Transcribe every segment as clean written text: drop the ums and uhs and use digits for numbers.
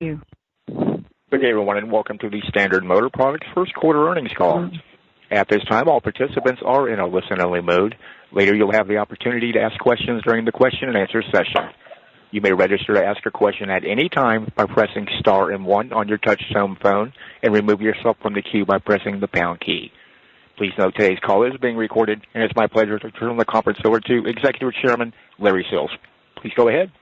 you. Good day, everyone, and welcome to the Standard Motor Products first quarter earnings call. At this time, all participants are in a listen-only mode. Later, you'll have the opportunity to ask questions during the question-and-answer session. You may register to ask a question at any time by pressing star and 1 on your touch-tone phone and remove yourself from the queue by pressing the pound key. Please note today's call is being recorded, and it's my pleasure to turn the conference over to Executive Chairman Larry Sills. Please go ahead.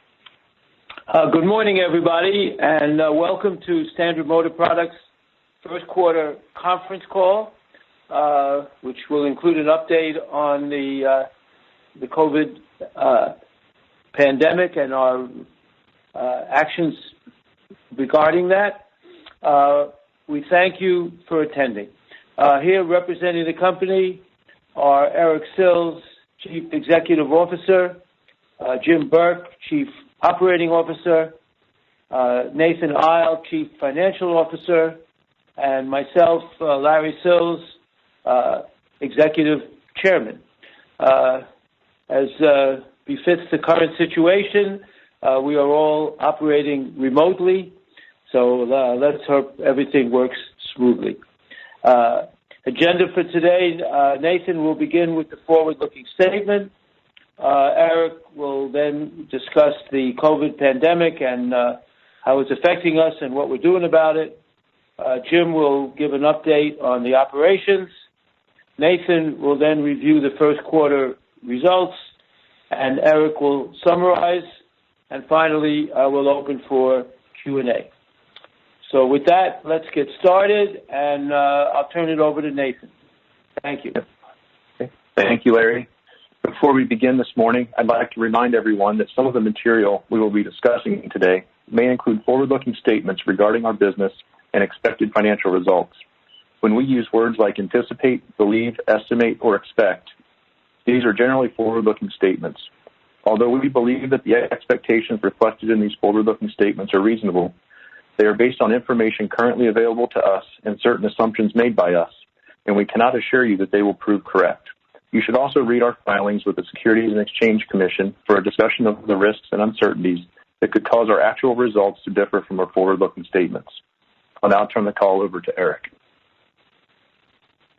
Good morning, everybody, and welcome to Standard Motor Products' first quarter conference call, which will include an update on the COVID pandemic and our actions regarding that. We thank you for attending. Here representing the company are Eric Sills, Chief Executive Officer, Jim Burke, Chief Operating Officer, Nathan Isle, Chief Financial Officer, and myself, Larry Sills, Executive Chairman. As befits the current situation, we are all operating remotely, so let's hope everything works smoothly. Agenda for today, Nathan will begin with the forward-looking statement. Eric will then discuss the COVID pandemic and how it's affecting us and what we're doing about it. Jim will give an update on the operations. Nathan will then review the first quarter results, and Eric will summarize. And finally, we'll open for Q&A. So with that, let's get started, and I'll turn it over to Nathan. Thank you. Okay. Thank you, Larry. Before we begin this morning, I'd like to remind everyone that some of the material we will be discussing today may include forward-looking statements regarding our business and expected financial results. When we use words like anticipate, believe, estimate, or expect, these are generally forward-looking statements. Although we believe that the expectations reflected in these forward-looking statements are reasonable, they are based on information currently available to us and certain assumptions made by us, and we cannot assure you that they will prove correct. You should also read our filings with the Securities and Exchange Commission for a discussion of the risks and uncertainties that could cause our actual results to differ from our forward-looking statements. I'll now turn the call over to Eric.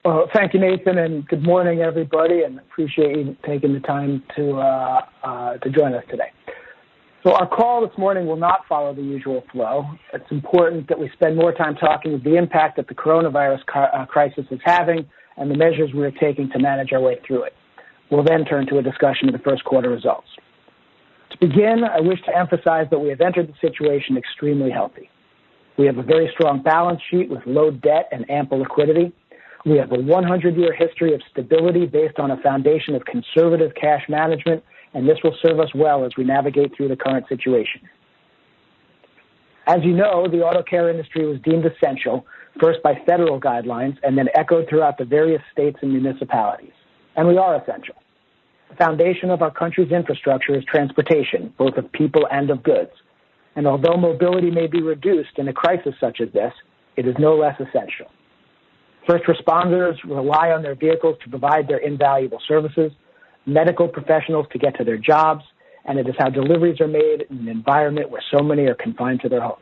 Well, thank you, Nathan, and good morning, everybody, and appreciate you taking the time to join us today. So our call this morning will not follow the usual flow. It's important that we spend more time talking about the impact that the coronavirus crisis is having and the measures we are taking to manage our way through it. We'll then turn to a discussion of the first quarter results. To begin, I wish to emphasize that we have entered the situation extremely healthy. We have a very strong balance sheet with low debt and ample liquidity. We have a 100-year history of stability based on a foundation of conservative cash management, and this will serve us well as we navigate through the current situation. As you know, the auto care industry was deemed essential, first by federal guidelines and then echoed throughout the various states and municipalities. And we are essential. The foundation of our country's infrastructure is transportation, both of people and of goods. And although mobility may be reduced in a crisis such as this, it is no less essential. First responders rely on their vehicles to provide their invaluable services, medical professionals to get to their jobs, and it is how deliveries are made in an environment where so many are confined to their homes.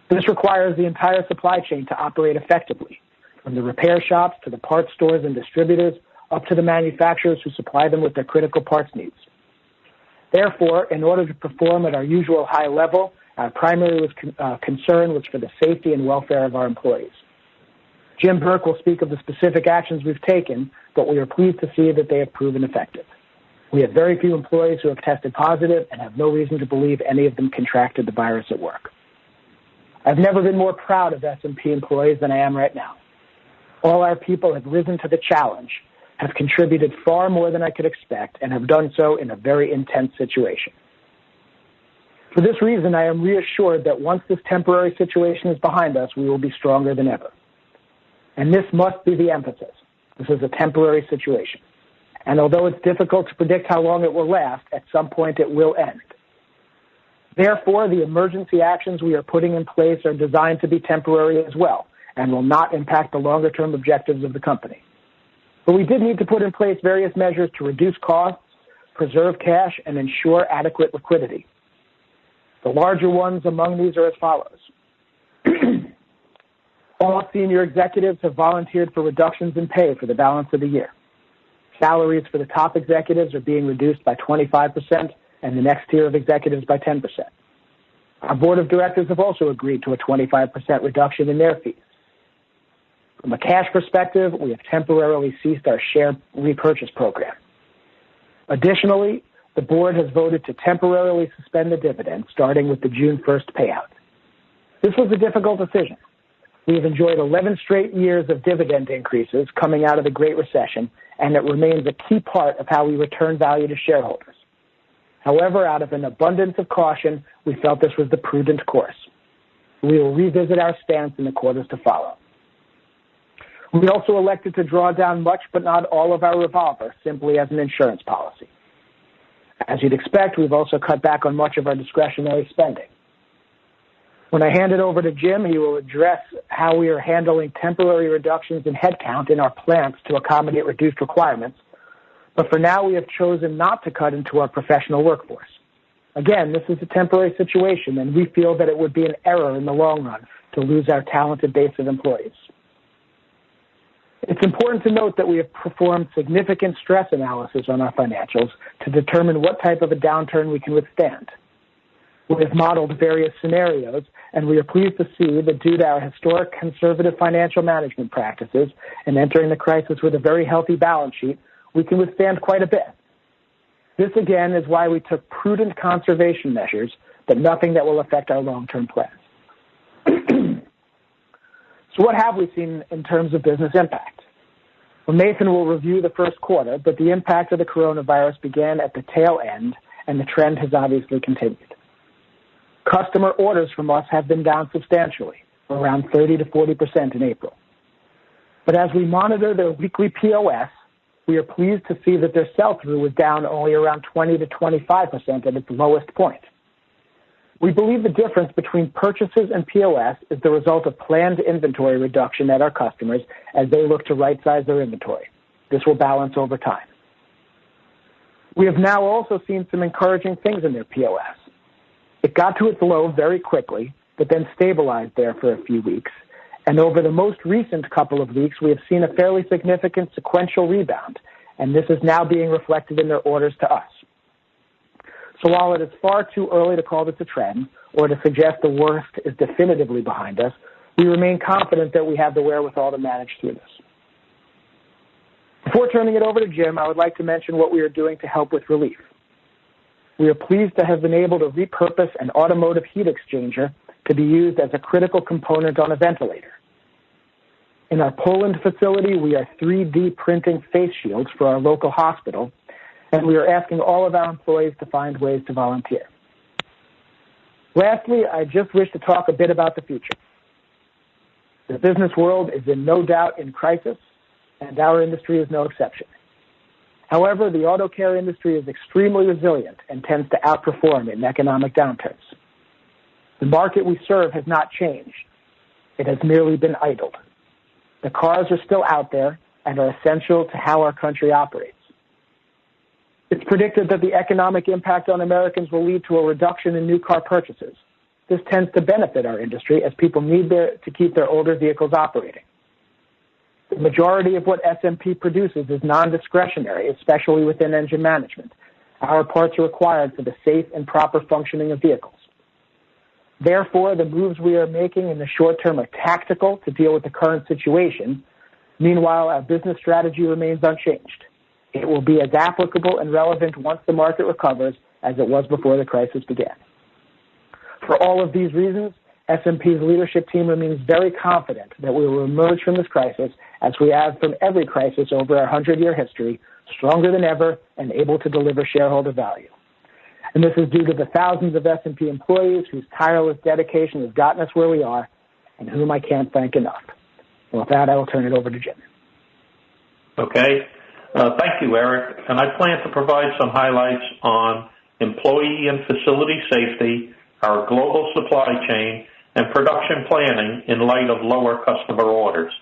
This requires the entire supply chain to operate effectively, from the repair shops to the parts stores and distributors, up to the manufacturers who supply them with their critical parts needs. Therefore, in order to perform at our usual high level, our primary concern was for the safety and welfare of our employees. Jim Burke will speak of the specific actions we've taken, but we are pleased to see that they have proven effective. We have very few employees who have tested positive and have no reason to believe any of them contracted the virus at work. I've never been more proud of SMP employees than I am right now. All our people have risen to the challenge, have contributed far more than I could expect, and have done so in a very intense situation. For this reason, I am reassured that once this temporary situation is behind us, we will be stronger than ever. And this must be the emphasis. This is a temporary situation. And although it's difficult to predict how long it will last, at some point it will end. Therefore, the emergency actions we are putting in place are designed to be temporary as well and will not impact the longer-term objectives of the company. But we did need to put in place various measures to reduce costs, preserve cash, and ensure adequate liquidity. The larger ones among these are as follows. All senior executives have volunteered for reductions in pay for the balance of the year. Salaries for the top executives are being reduced by 25% and the next tier of executives by 10%. Our board of directors have also agreed to a 25% reduction in their fees. From a cash perspective, we have temporarily ceased our share repurchase program. Additionally, the board has voted to temporarily suspend the dividend starting with the June 1st payout. This was a difficult decision. We have enjoyed 11 straight years of dividend increases coming out of the Great Recession, and it remains a key part of how we return value to shareholders. However, out of an abundance of caution, we felt this was the prudent course. We will revisit our stance in the quarters to follow. We also elected to draw down much but not all of our revolver simply as an insurance policy. As you'd expect, we've also cut back on much of our discretionary spending. When I hand it over to Jim, he will address how we are handling temporary reductions in headcount in our plants to accommodate reduced requirements. But for now, we have chosen not to cut into our professional workforce. Again, this is a temporary situation, and we feel that it would be an error in the long run to lose our talented base of employees. It's important to note that we have performed significant stress analysis on our financials to determine what type of a downturn we can withstand. We have modeled various scenarios, and we are pleased to see that due to our historic conservative financial management practices and entering the crisis with a very healthy balance sheet, we can withstand quite a bit. This, again, is why we took prudent conservation measures, but nothing that will affect our long-term plans. So what have we seen in terms of business impact? Well, Nathan will review the first quarter, but the impact of the coronavirus began at the tail end, and the trend has obviously continued. Customer orders from us have been down substantially, around 30 to 40% in April. But as we monitor their weekly POS, we are pleased to see that their sell-through was down only around 20 to 25% at its lowest point. We believe the difference between purchases and POS is the result of planned inventory reduction at our customers as they look to right-size their inventory. This will balance over time. We have now also seen some encouraging things in their POS. It got to its low very quickly, but then stabilized there for a few weeks. And over the most recent couple of weeks, we have seen a fairly significant sequential rebound, and this is now being reflected in their orders to us. So while it is far too early to call this a trend or to suggest the worst is definitively behind us, we remain confident that we have the wherewithal to manage through this. Before turning it over to Jim, I would like to mention what we are doing to help with relief. We are pleased to have been able to repurpose an automotive heat exchanger to be used as a critical component on a ventilator. In our Poland facility, we are 3D printing face shields for our local hospital, and we are asking all of our employees to find ways to volunteer. Lastly, I just wish to talk a bit about the future. The business world is in no doubt in crisis, and our industry is no exception. However, the auto care industry is extremely resilient and tends to outperform in economic downturns. The market we serve has not changed. It has merely been idled. The cars are still out there and are essential to how our country operates. It's predicted that the economic impact on Americans will lead to a reduction in new car purchases. This tends to benefit our industry as people need to keep their older vehicles operating. The majority of what SMP produces is non-discretionary, especially within engine management. Our parts are required for the safe and proper functioning of vehicles. Therefore, the moves we are making in the short term are tactical to deal with the current situation. Meanwhile, our business strategy remains unchanged. It will be as applicable and relevant once the market recovers as it was before the crisis began. For all of these reasons, SMP's leadership team remains very confident that we will emerge from this crisis, as we have from every crisis over our 100-year history, stronger than ever and able to deliver shareholder value. And this is due to the thousands of SMP employees whose tireless dedication has gotten us where we are and whom I can't thank enough. And with that, I will turn it over to Jim. Okay. Thank you, Eric. And I plan to provide some highlights on employee and facility safety, our global supply chain, and production planning in light of lower customer orders.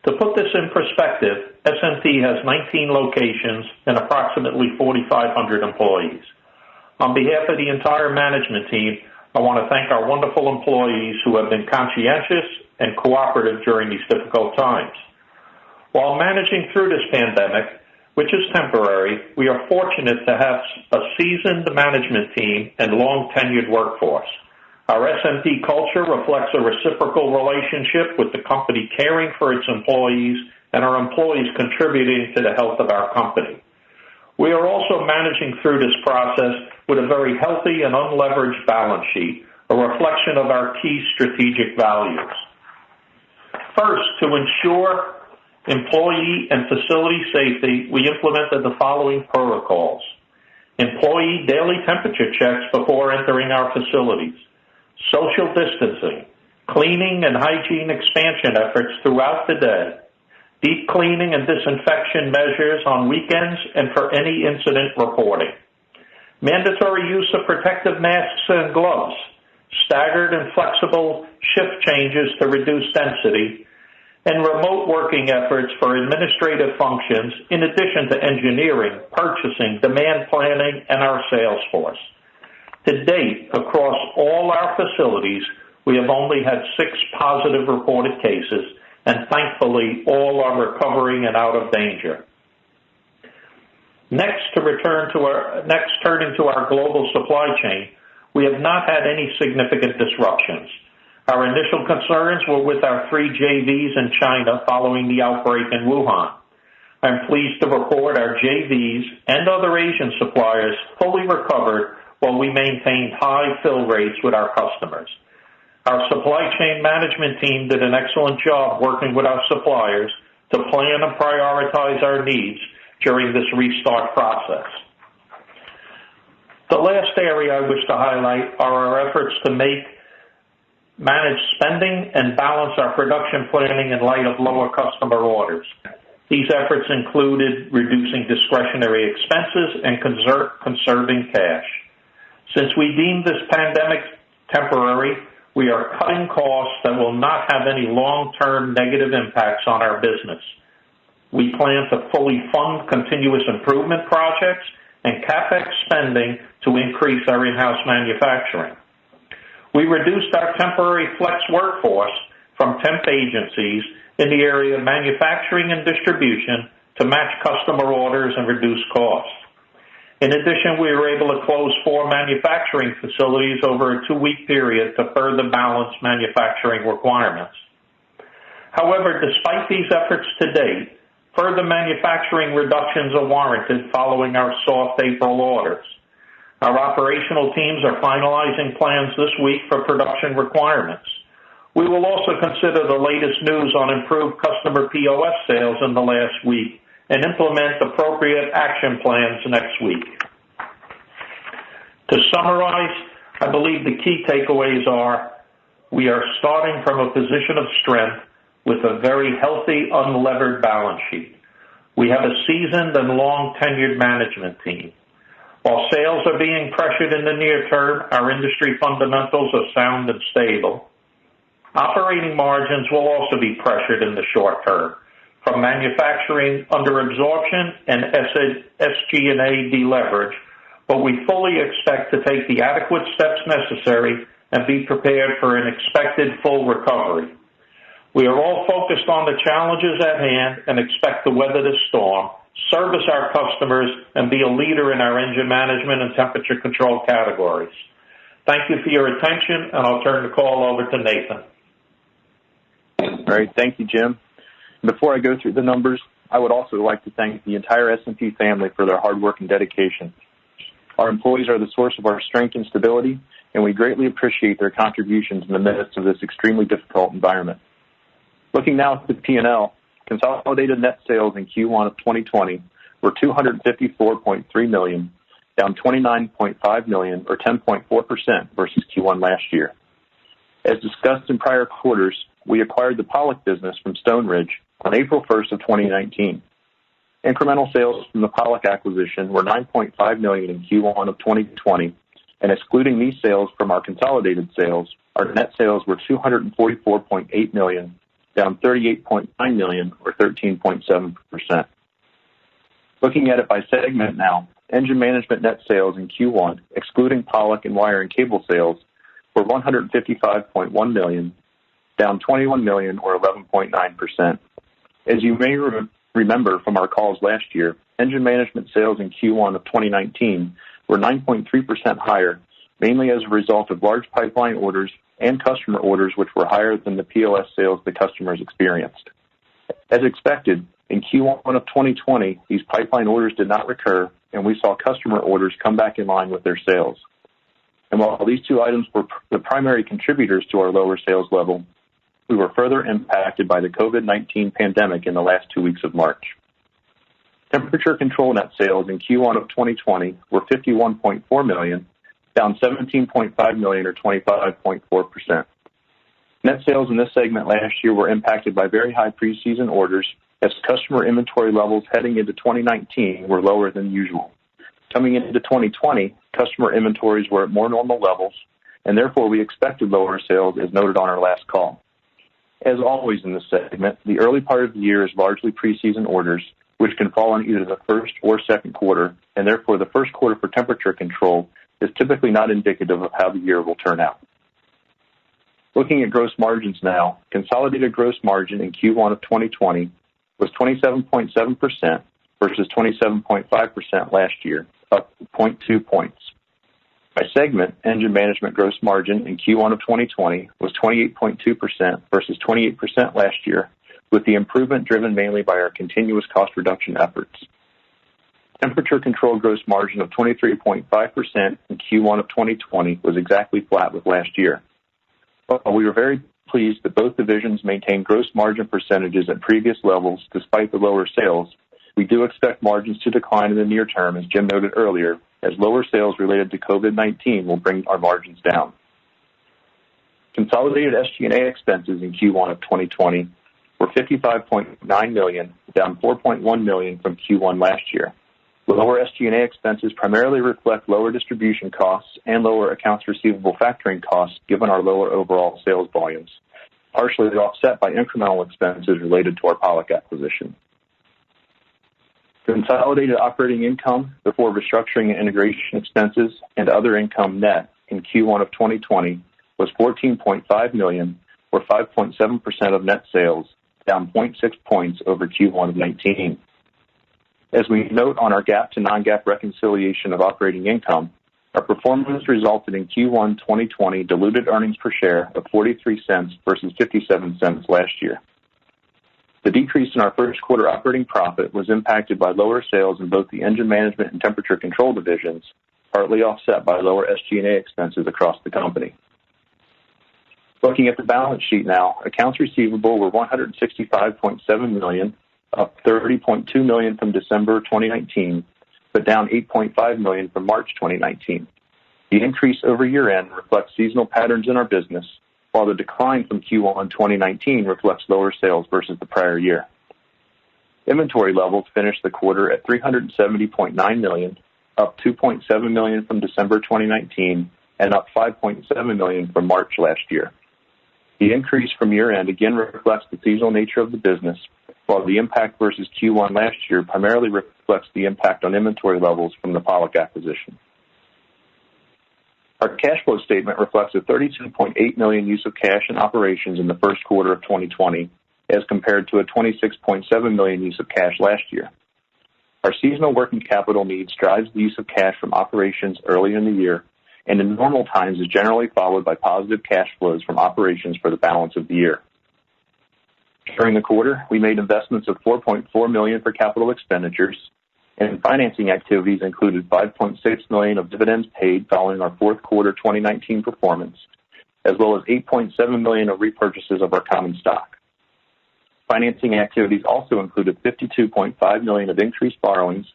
To put this in perspective, SMP has 19 locations and approximately 4,500 employees. On behalf of the entire management team, I want to thank our wonderful employees who have been conscientious and cooperative during these difficult times. While managing through this pandemic, which is temporary, we are fortunate to have a seasoned management team and long-tenured workforce. Our SMP culture reflects a reciprocal relationship with the company caring for its employees and our employees contributing to the health of our company. We are also managing through this process with a very healthy and unleveraged balance sheet, a reflection of our key strategic values. First, to ensure employee and facility safety, we implemented the following protocols: employee daily temperature checks before entering our facilities, social distancing, cleaning and hygiene expansion efforts throughout the day, deep cleaning and disinfection measures on weekends and for any incident reporting, mandatory use of protective masks and gloves, staggered and flexible shift changes to reduce density, and remote working efforts for administrative functions in addition to engineering, purchasing, demand planning, and our sales force. To date, across all our facilities, we have only had 6 positive reported cases, and thankfully all are recovering and out of danger. Turning to our global supply chain, we have not had any significant disruptions. Our initial concerns were with our 3 JVs in China following the outbreak in Wuhan. I'm pleased to report our JVs and other Asian suppliers fully recovered while we maintained high fill rates with our customers. Our supply chain management team did an excellent job working with our suppliers to plan and prioritize our needs during this restart process. The last area I wish to highlight are our efforts to manage spending and balance our production planning in light of lower customer orders. These efforts included reducing discretionary expenses and conserving cash. Since we deemed this pandemic temporary, we are cutting costs that will not have any long-term negative impacts on our business. We plan to fully fund continuous improvement projects and CapEx spending to increase our in-house manufacturing. We reduced our temporary flex workforce from temp agencies in the area of manufacturing and distribution to match customer orders and reduce costs. In addition, we were able to close 4 manufacturing facilities over a 2-week period to further balance manufacturing requirements. However, despite these efforts to date, further manufacturing reductions are warranted following our soft April orders. Our operational teams are finalizing plans this week for production requirements. We will also consider the latest news on improved customer POS sales in the last week and implement appropriate action plans next week. To summarize, I believe the key takeaways are we are starting from a position of strength with a very healthy, unlevered balance sheet. We have a seasoned and long-tenured management team. While sales are being pressured in the near term, our industry fundamentals are sound and stable. Operating margins will also be pressured in the short term from manufacturing under absorption and SG&A deleverage, but we fully expect to take the adequate steps necessary and be prepared for an expected full recovery. We are all focused on the challenges at hand and expect to weather this storm, service our customers, and be a leader in our engine management and temperature control categories. Thank you for your attention, and I'll turn the call over to Nathan. All right, thank you, Jim. Before I go through the numbers, I would also like to thank the entire SMP family for their hard work and dedication. Our employees are the source of our strength and stability, and we greatly appreciate their contributions in the midst of this extremely difficult environment. Looking now at the P&L, consolidated net sales in Q1 of 2020 were $254.3 million, down $29.5 million or 10.4% versus Q1 last year. As discussed in prior quarters, we acquired the Pollock business from Stone Ridge on April 1st of 2019. Incremental sales from the Pollock acquisition were $9.5 million in Q1 of 2020, and excluding these sales from our consolidated sales, our net sales were $244.8 million, down $38.9 million or 13.7%. Looking at it by segment now, engine management net sales in Q1, excluding Pollock and wire and cable sales, were $155.1 million, down $21 million or 11.9%. As you may remember from our calls last year, engine management sales in Q1 of 2019 were 9.3% higher, mainly as a result of large pipeline orders and customer orders which were higher than the POS sales the customers experienced. As expected, in Q1 of 2020, these pipeline orders did not recur, and we saw customer orders come back in line with their sales. And while these two items were the primary contributors to our lower sales level, we were further impacted by the COVID-19 pandemic in the last 2 weeks of March. Temperature control net sales in Q1 of 2020 were $51.4 million, down $17.5 million or 25.4%. Net sales in this segment last year were impacted by very high preseason orders as customer inventory levels heading into 2019 were lower than usual. Coming into 2020, customer inventories were at more normal levels, and therefore we expected lower sales as noted on our last call. As always in this segment, the early part of the year is largely preseason orders, which can fall in either the first or second quarter, and therefore the first quarter for temperature control is typically not indicative of how the year will turn out. Looking at gross margins now, consolidated gross margin in Q1 of 2020 was 27.7% versus 27.5% last year, up 0.2 points. By segment, engine management gross margin in Q1 of 2020 was 28.2% versus 28% last year, with the improvement driven mainly by our continuous cost reduction efforts. Temperature control gross margin of 23.5% in Q1 of 2020 was exactly flat with last year. While we were very pleased that both divisions maintained gross margin percentages at previous levels despite the lower sales, we do expect margins to decline in the near term, as Jim noted earlier, as lower sales related to COVID-19 will bring our margins down. Consolidated SG&A expenses in Q1 of 2020 were $55.9 million, down $4.1 million from Q1 last year. Lower SG&A expenses primarily reflect lower distribution costs and lower accounts receivable factoring costs given our lower overall sales volumes, partially offset by incremental expenses related to our Pollock acquisition. Consolidated operating income before restructuring and integration expenses and other income net in Q1 of 2020 was $14.5 million, or 5.7% of net sales, down 0.6 points over Q1 of 19. As we note on our GAAP to non-GAAP reconciliation of operating income, our performance resulted in Q1 2020 diluted earnings per share of 43 cents versus 57 cents last year. The decrease in our first quarter operating profit was impacted by lower sales in both the engine management and temperature control divisions, partly offset by lower SG&A expenses across the company. Looking at the balance sheet now, accounts receivable were $165.7 million, up $30.2 million from December 2019, but down $8.5 million from March 2019. The increase over year-end reflects seasonal patterns in our business, while the decline from Q1 2019 reflects lower sales versus the prior year. Inventory levels finished the quarter at $370.9 million, up $2.7 million from December 2019, and up $5.7 million from March last year. The increase from year-end again reflects the seasonal nature of the business, while the impact versus Q1 last year primarily reflects the impact on inventory levels from the Pollock acquisition. Our cash flow statement reflects a $32.8 million use of cash in operations in the first quarter of 2020, as compared to a $26.7 million use of cash last year. Our seasonal working capital needs drives the use of cash from operations early in the year, and in normal times is generally followed by positive cash flows from operations for the balance of the year. During the quarter, we made investments of $4.4 million for capital expenditures, and financing activities included $5.6 million of dividends paid following our fourth quarter 2019 performance, as well as $8.7 million of repurchases of our common stock. Financing activities also included $52.5 million of increased borrowings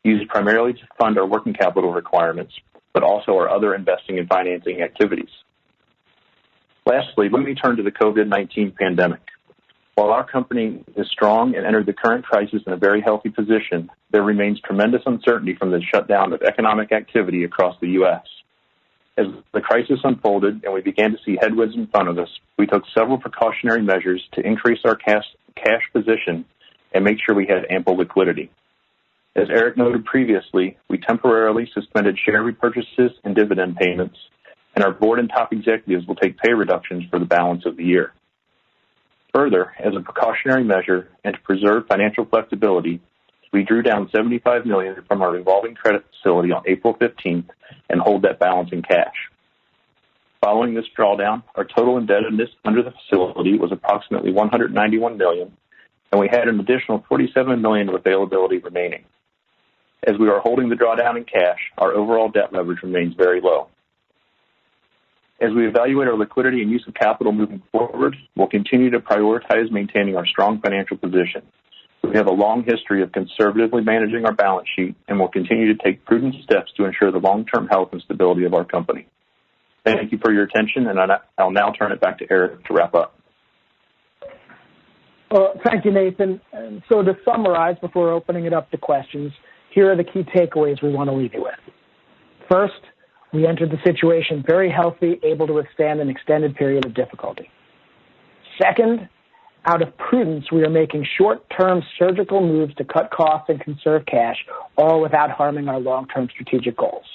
used primarily to fund our working capital requirements, but also our other investing and financing activities. Lastly, let me turn to the COVID-19 pandemic. While our company is strong and entered the current crisis in a very healthy position, there remains tremendous uncertainty from the shutdown of economic activity across the U.S. As the crisis unfolded and we began to see headwinds in front of us, we took several precautionary measures to increase our cash position and make sure we had ample liquidity. As Eric noted previously, we temporarily suspended share repurchases and dividend payments, and our board and top executives will take pay reductions for the balance of the year. Further, as a precautionary measure and to preserve financial flexibility, we drew down $75 million from our revolving credit facility on April 15th and hold that balance in cash. Following this drawdown, our total indebtedness under the facility was approximately $191 million, and we had an additional $47 million of availability remaining. As we are holding the drawdown in cash, our overall debt leverage remains very low. As we evaluate our liquidity and use of capital moving forward, we'll continue to prioritize maintaining our strong financial position. We have a long history of conservatively managing our balance sheet and will continue to take prudent steps to ensure the long-term health and stability of our company. Thank you for your attention, and I'll now turn it back to Eric to wrap up. Well, thank you, Nathan. And so to summarize, before opening it up to questions, here are the key takeaways we want to leave you with. First, we entered the situation very healthy, able to withstand an extended period of difficulty. Second, out of prudence, we are making short-term surgical moves to cut costs and conserve cash, all without harming our long-term strategic goals.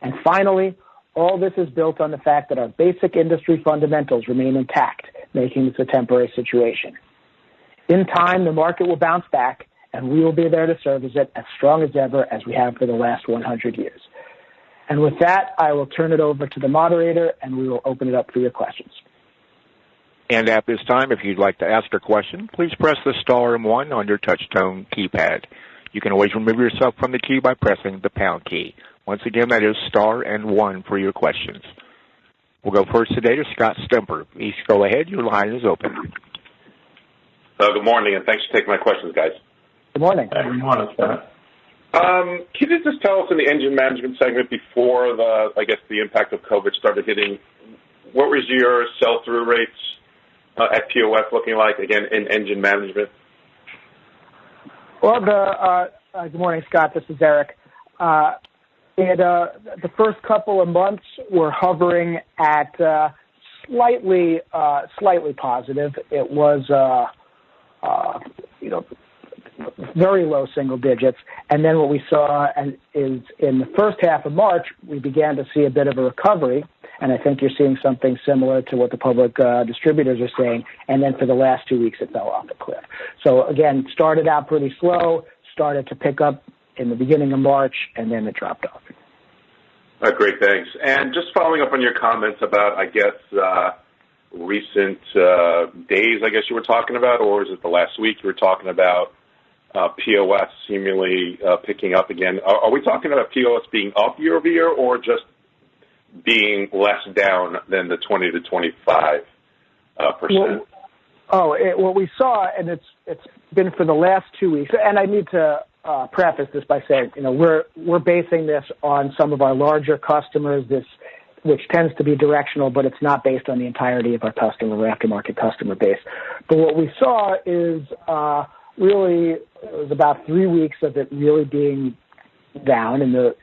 And finally, all this is built on the fact that our basic industry fundamentals remain intact, making this a temporary situation. In time, the market will bounce back, and we will be there to service it as strong as ever as we have for the last 100 years. And with that, I will turn it over to the moderator, and we will open it up for your questions. And at this time, if you'd like to ask a question, please press the star and 1 on your touch-tone keypad. You can always remove yourself from the queue by pressing the pound key. Once again, that is star and 1 for your questions. We'll go first today to Scott Stemper. Please go ahead. Your line is open. Good morning, and thanks for taking my questions, guys. Good morning. Good morning, Scott. Can you just tell us in the engine management segment before the impact of COVID started hitting, what was your sell-through rates at POS looking like, again, in engine management? Well, good morning, Scott. This is Eric. The first couple of months were hovering at slightly positive. It was, very low single digits. And then what we saw is in the first half of March, we began to see a bit of a recovery. And I think you're seeing something similar to what the public distributors are saying. And then for the last 2 weeks, it fell off a cliff. So again, started out pretty slow, started to pick up in the beginning of March, and then it dropped off. Great, thanks. And just following up on your comments about, recent days, you were talking about, or is it the last week you were talking about POS seemingly picking up again? Are we talking about POS being up year over year, or just being less down than the 20 to 25%? What we saw, and it's been for the last 2 weeks, and I need to preface this by saying, we're basing this on some of our larger customers, which tends to be directional, but it's not based on the entirety of our customer or aftermarket customer base. But what we saw is really, it was about 3 weeks of it really being down in the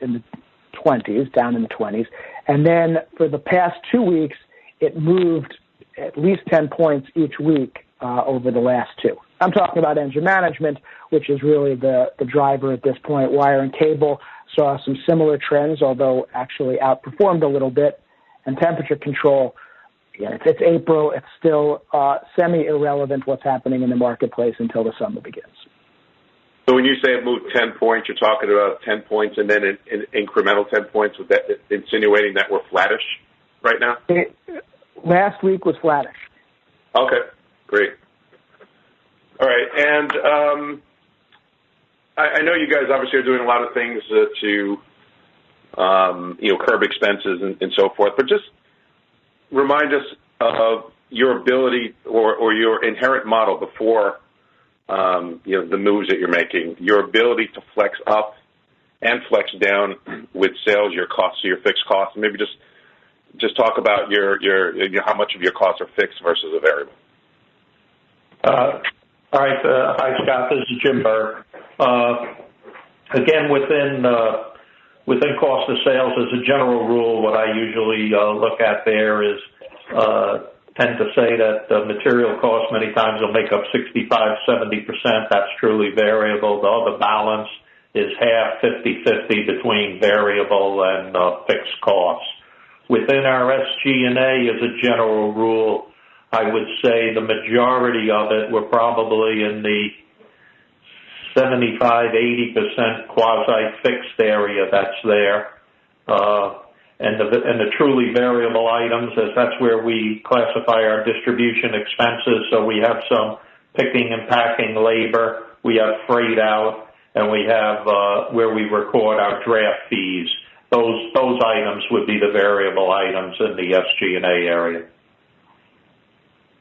20s, down in the 20s. And then for the past 2 weeks, it moved at least 10 points each week over the last 2. I'm talking about engine management, which is really the driver at this point. Wire and cable saw some similar trends, although actually outperformed a little bit. And temperature control, it's April. It's still semi-irrelevant what's happening in the marketplace until the summer begins. So when you say it moved 10 points, you're talking about 10 points and then an incremental 10 points, with that insinuating that we're flattish right now? Last week was flattish. Okay, great. All right, and I know you guys obviously are doing a lot of things to curb expenses and so forth, but just remind us of your ability or your inherent model before the moves that you're making, your ability to flex up and flex down with sales, your costs, your fixed costs. Maybe just talk about your how much of your costs are fixed versus a variable. All right. Hi, Scott. This is Jim Burke. Again, within cost of sales, as a general rule, what I usually look at there is tend to say that the material costs many times will make up 65-70%. That's truly variable. The other balance is half, 50-50 between variable and fixed costs. within our SG&A, as a general rule, I would say the majority of it, we're probably in the 75-80% quasi-fixed area that's there. And the truly variable items, as that's where we classify our distribution expenses. So we have some picking and packing labor, we have freight out, and we have where we record our draft fees. Those items would be the variable items in the SG&A area.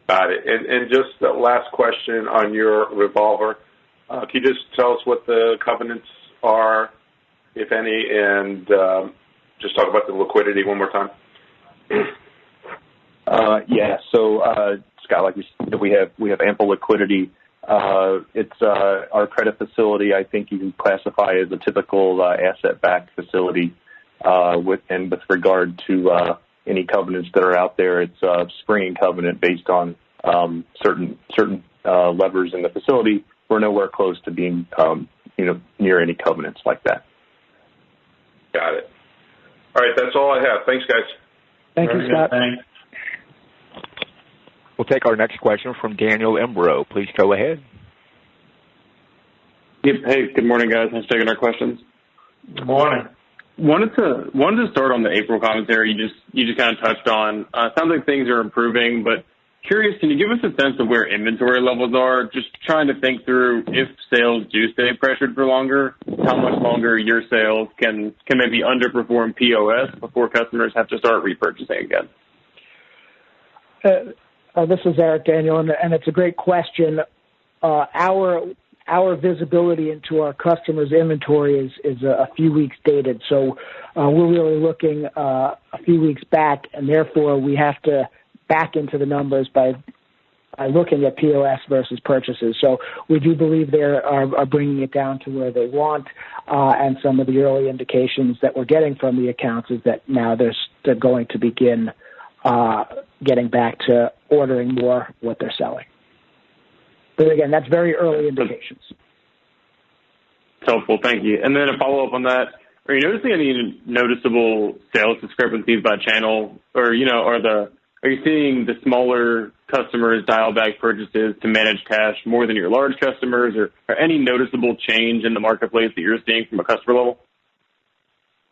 Got it. And just the last question on your revolver. Can you just tell us what the covenants are, if any, and just talk about the liquidity one more time? Yeah. So, Scott, like we have ample liquidity. It's our credit facility. I think you can classify as a typical asset-backed facility. With regard to any covenants that are out there, it's a springing covenant based on certain levers in the facility. We're nowhere close to being near any covenants like that. Got it. All right, that's all I have. Thanks, guys. Thank you, Scott. Thanks. We'll take our next question from Daniel Embro. Please go ahead. Yep. Hey, good morning, guys. Thanks for taking our questions. Good morning. Wanted to start on the April commentary you just kind of touched on. Sounds like things are improving, but curious, can you give us a sense of where inventory levels are? Just trying to think through if sales do stay pressured for longer, how much longer your sales can maybe underperform POS before customers have to start repurchasing again. This is Eric, Daniel, and it's a great question. Our visibility into our customers' inventory is a few weeks dated, so we're really looking a few weeks back, and therefore we have to back into the numbers by looking at POS versus purchases. So we do believe they are bringing it down to where they want, and some of the early indications that we're getting from the accounts is that now they're going to begin getting back to ordering more what they're selling. But again, that's very early indications. It's helpful, thank you. And then a follow-up on that, are you noticing any noticeable sales discrepancies by channel? Or, are you seeing the smaller customers dial back purchases to manage cash more than your large customers? Or any noticeable change in the marketplace that you're seeing from a customer level?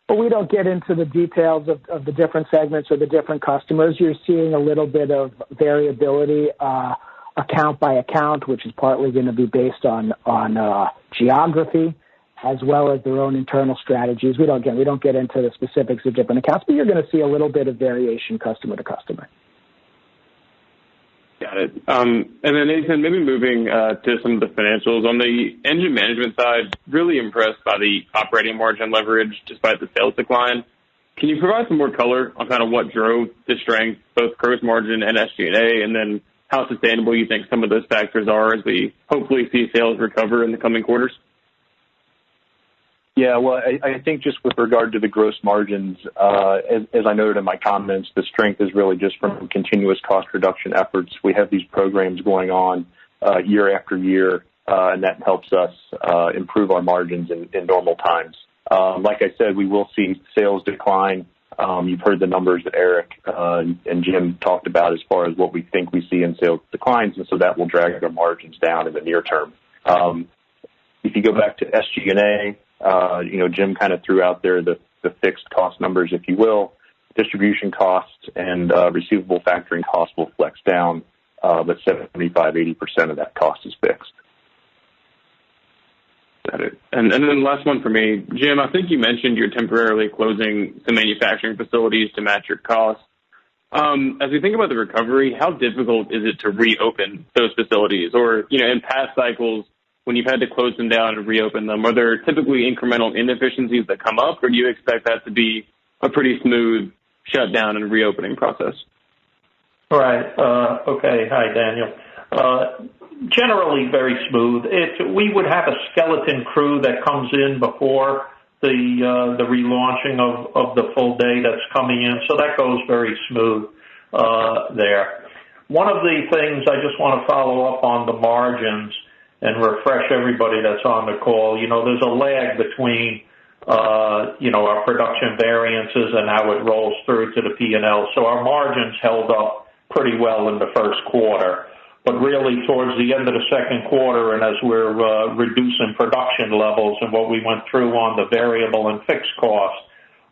Well, we don't get into the details of the different segments or the different customers. You're seeing a little bit of variability account by account, which is partly going to be based on geography as well as their own internal strategies. We don't get into the specifics of different accounts, but you're going to see a little bit of variation customer to customer. Got it. And then, Nathan, maybe moving to some of the financials. On the engine management side, really impressed by the operating margin leverage despite the sales decline. Can you provide some more color on kind of what drove the strength, both gross margin and SG&A, and then how sustainable you think some of those factors are as we hopefully see sales recover in the coming quarters? Yeah, well, I think just with regard to the gross margins, as I noted in my comments, the strength is really just from continuous cost reduction efforts. We have these programs going on year after year, and that helps us improve our margins in normal times. Like I said, we will see sales decline. You've heard the numbers that Eric and Jim talked about as far as what we think we see in sales declines, and so that will drag our margins down in the near term. If you go back to SG&A, Jim kind of threw out there the fixed cost numbers, if you will. Distribution costs and receivable factoring costs will flex down, but 75-80% of that cost is fixed. Got it. And then the last one for me, Jim, I think you mentioned you're temporarily closing some manufacturing facilities to match your costs. As we think about the recovery, how difficult is it to reopen those facilities? Or, in past cycles, when you've had to close them down and reopen them, are there typically incremental inefficiencies that come up, or do you expect that to be a pretty smooth shutdown and reopening process? Right. Okay. Hi, Daniel. Generally very smooth. We would have a skeleton crew that comes in before the relaunching of the full day that's coming in, so that goes very smooth there. One of the things I just want to follow up on the margins and refresh everybody that's on the call. There's a lag between our production variances and how it rolls through to the P&L. So our margins held up pretty well in the first quarter. But really towards the end of the second quarter, and as we're reducing production levels and what we went through on the variable and fixed costs,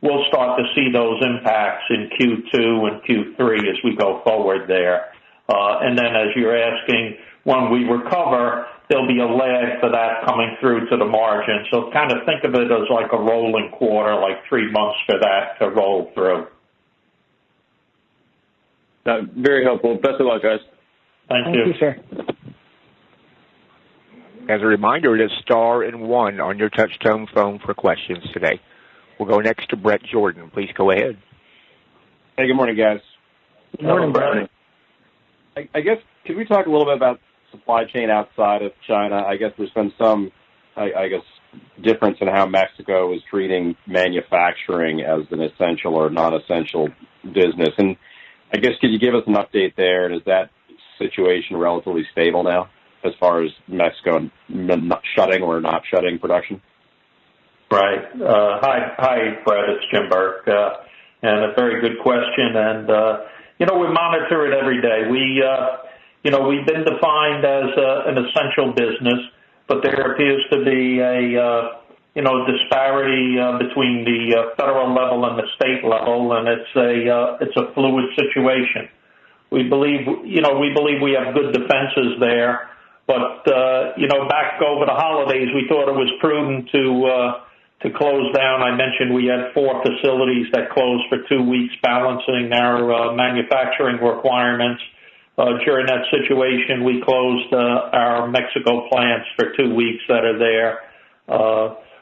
we'll start to see those impacts in Q2 and Q3 as we go forward there. And then as you're asking, when we recover, there'll be a lag for that coming through to the margin. So kind of think of it as like a rolling quarter, like 3 months for that to roll through. Very helpful. Best of luck, guys. Thank you, sir. As a reminder, it is star and one on your touch-tone phone for questions today. We'll go next to Brett Jordan. Please go ahead. Hey, good morning, guys. Good morning, Brett. I guess, could we talk a little bit about supply chain outside of China? I guess there's been some, difference in how Mexico is treating manufacturing as an essential or non-essential business. And I guess, could you give us an update there? And is that situation relatively stable now as far as Mexico not shutting or not shutting production? Right. Hi, Brett. It's Jim Burke. And a very good question. And, we monitor it every day. We've been defined as an essential business, but there appears to be a disparity between the federal level and the state level, and it's a fluid situation. We believe we have good defenses there, but back over the holidays, we thought it was prudent to close down. I mentioned we had 4 facilities that closed for 2 weeks, balancing our manufacturing requirements. During that situation, we closed our Mexico plants for 2 weeks that are there.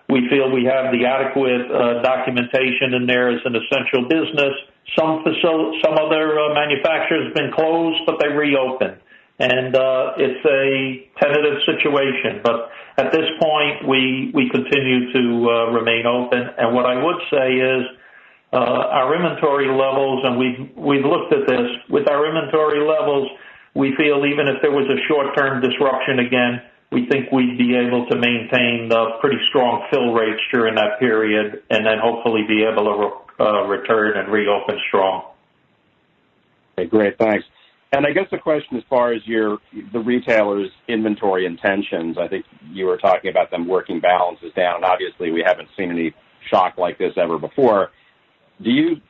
We feel we have the adequate documentation in there as an essential business. Some other manufacturers have been closed, but they reopened. And it's a tentative situation. But at this point, we continue to remain open. And what I would say is our inventory levels, and we've looked at this, with our inventory levels, we feel even if there was a short-term disruption again, we think we'd be able to maintain pretty strong fill rates during that period and then hopefully be able to return and reopen strong. Okay, great, thanks. And I guess the question as far as the retailers' inventory intentions, I think you were talking about them working balances down, and obviously we haven't seen any shock like this ever before. Do you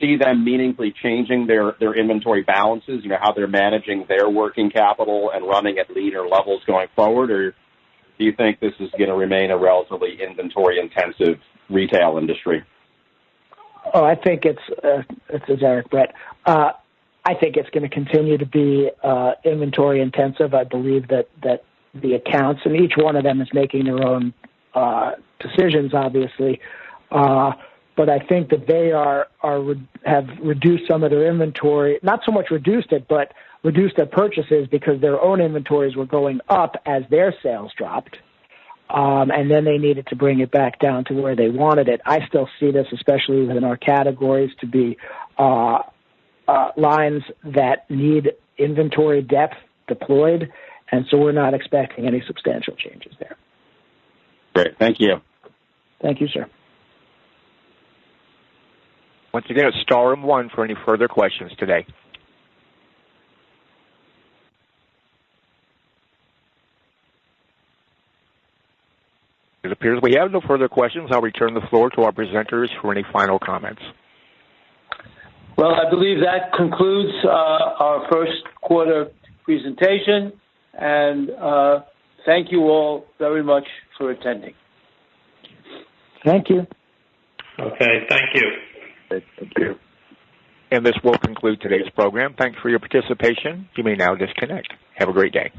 see them meaningfully changing their inventory balances, how they're managing their working capital and running at leaner levels going forward, or do you think this is going to remain a relatively inventory-intensive retail industry? Oh, I think it's Eric, Brett. I think it's going to continue to be inventory intensive. I believe that the accounts, and each one of them is making their own decisions, obviously. But I think that they have reduced some of their inventory, not so much reduced it, but reduced their purchases because their own inventories were going up as their sales dropped. And then they needed to bring it back down to where they wanted it. I still see this, especially within our categories, to be lines that need inventory depth deployed, and so we're not expecting any substantial changes there. Great. Thank you. Thank you, sir. Once again, it's star and one for any further questions today. It appears we have no further questions. I'll return the floor to our presenters for any final comments. Well, I believe that concludes our first quarter presentation, and thank you all very much for attending. Thank you. Okay, thank you. Thank you. And this will conclude today's program. Thanks for your participation. You may now disconnect. Have a great day.